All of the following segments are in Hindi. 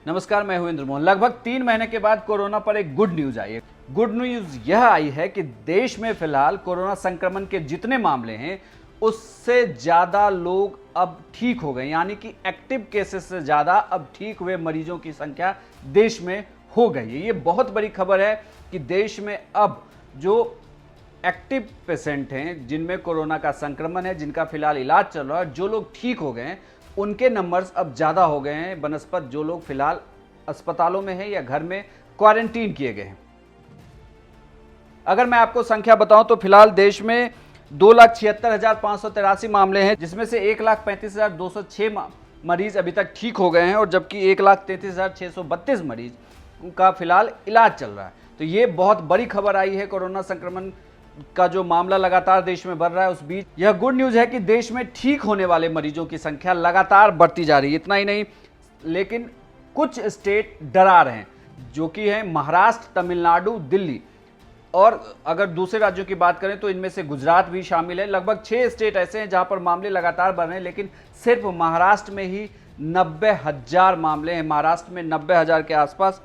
नमस्कार, मैं हूं इंद्र मोहन। लगभग 3 महीने के बाद कोरोना पर एक गुड न्यूज आई है। गुड न्यूज यह आई है कि देश में फिलहाल कोरोना संक्रमण के जितने मामले हैं उससे ज्यादा लोग अब ठीक हो गए, यानी कि एक्टिव केसेस से ज्यादा अब ठीक हुए मरीजों की संख्या देश में हो गई है। ये बहुत बड़ी खबर है कि देश में अब जो एक्टिव पेशेंट हैं, जिनमें कोरोना का संक्रमण है, जिनका फिलहाल इलाज चल रहा है, जो लोग ठीक हो गए हैं, उनके नंबर्स अब ज़्यादा हो गए हैं बनस्पत जो लोग फिलहाल अस्पतालों में हैं या घर में क्वारंटीन किए गए हैं। अगर मैं आपको संख्या बताऊं तो फिलहाल देश में 2,76,583 मामले हैं, जिसमें से 1,35,206 मरीज अभी तक ठीक हो गए हैं और जबकि 1,33,632 मरीज का फिलहाल इलाज चल रहा है। तो ये बहुत बड़ी खबर आई है। कोरोना संक्रमण का जो मामला लगातार देश में बढ़ रहा है, उस बीच यह गुड न्यूज है कि देश में ठीक होने वाले मरीजों की संख्या लगातार बढ़ती जा रही है। इतना ही नहीं, लेकिन कुछ स्टेट डरा रहे हैं, जो कि है महाराष्ट्र, तमिलनाडु, दिल्ली। और अगर दूसरे राज्यों की बात करें तो इनमें से गुजरात भी शामिल है। लगभग 6 स्टेट ऐसे हैं जहां पर मामले लगातार बढ़ रहे हैं, लेकिन सिर्फ महाराष्ट्र में ही 90,000 मामले हैं। महाराष्ट्र में 90,000 के आसपास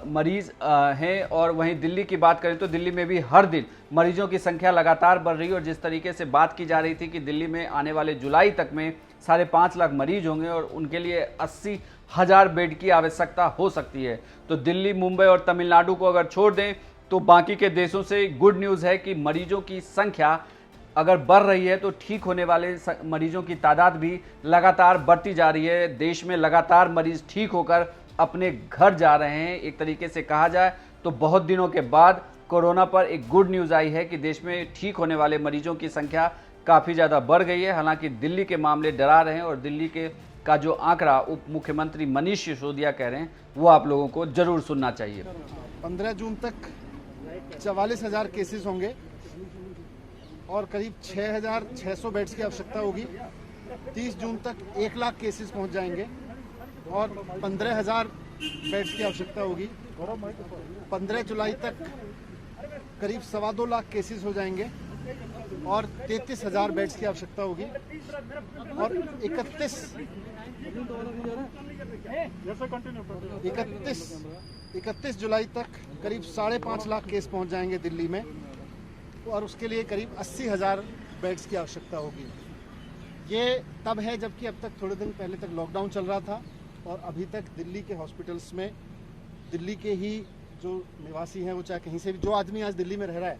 मरीज हैं। और वहीं दिल्ली की बात करें तो दिल्ली में भी हर दिन मरीजों की संख्या लगातार बढ़ रही है। और जिस तरीके से बात की जा रही थी कि दिल्ली में आने वाले जुलाई तक में 5.5 लाख मरीज होंगे और उनके लिए 80,000 बेड की आवश्यकता हो सकती है, तो दिल्ली, मुंबई और तमिलनाडु को अगर छोड़ दें तो बाकी के देशों से गुड न्यूज़ है कि मरीजों की संख्या अगर बढ़ रही है तो ठीक होने वाले मरीजों की तादाद भी लगातार बढ़ती जा रही है। देश में लगातार मरीज ठीक होकर अपने घर जा रहे हैं। एक तरीके से कहा जाए तो बहुत दिनों के बाद कोरोना पर एक गुड न्यूज़ आई है कि देश में ठीक होने वाले मरीजों की संख्या काफ़ी ज़्यादा बढ़ गई है। हालांकि दिल्ली के मामले डरा रहे हैं और दिल्ली के का जो आंकड़ा उप मुख्यमंत्री मनीष सिसोदिया कह रहे हैं वो आप लोगों को जरूर सुनना चाहिए। 15 जून तक 44,000 केसेस होंगे और करीब 6,600 बेड्स की आवश्यकता होगी। 30 जून तक 1 लाख केसेस पहुंच जाएंगे और 15,000 बेड्स की आवश्यकता होगी। 15 जुलाई तक करीब 2.25 लाख केसेस हो जाएंगे और 33,000 बेड्स की आवश्यकता होगी। और 31 जुलाई तक करीब 5.5 लाख केस पहुंच जाएंगे दिल्ली में और उसके लिए करीब 80,000 बेड्स की आवश्यकता होगी। ये तब है जबकि अब तक थोड़े दिन पहले तक लॉकडाउन चल रहा था और अभी तक दिल्ली के हॉस्पिटल्स में दिल्ली के ही जो निवासी हैं, वो चाहे कहीं से भी, जो आदमी आज दिल्ली में रह रहा है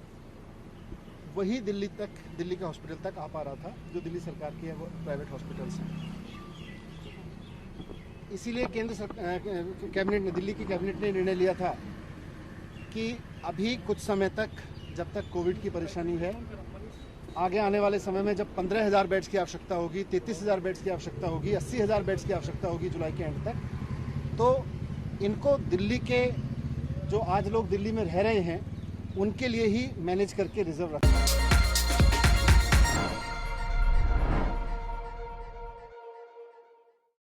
वही दिल्ली के हॉस्पिटल तक आ पा रहा था। जो दिल्ली सरकार की है वो प्राइवेट हॉस्पिटल्स हैं। इसीलिए कैबिनेट ने, दिल्ली की कैबिनेट ने निर्णय लिया था कि अभी कुछ समय तक, जब तक कोविड की परेशानी है, आगे आने वाले समय में जब 15,000 बेड्स की आवश्यकता होगी, 33,000 बेड्स की आवश्यकता होगी, 80,000 बेड्स की आवश्यकता होगी जुलाई के एंड तक, तो इनको दिल्ली के जो आज लोग दिल्ली में रह रहे हैं उनके लिए ही मैनेज करके रिजर्व रखना है।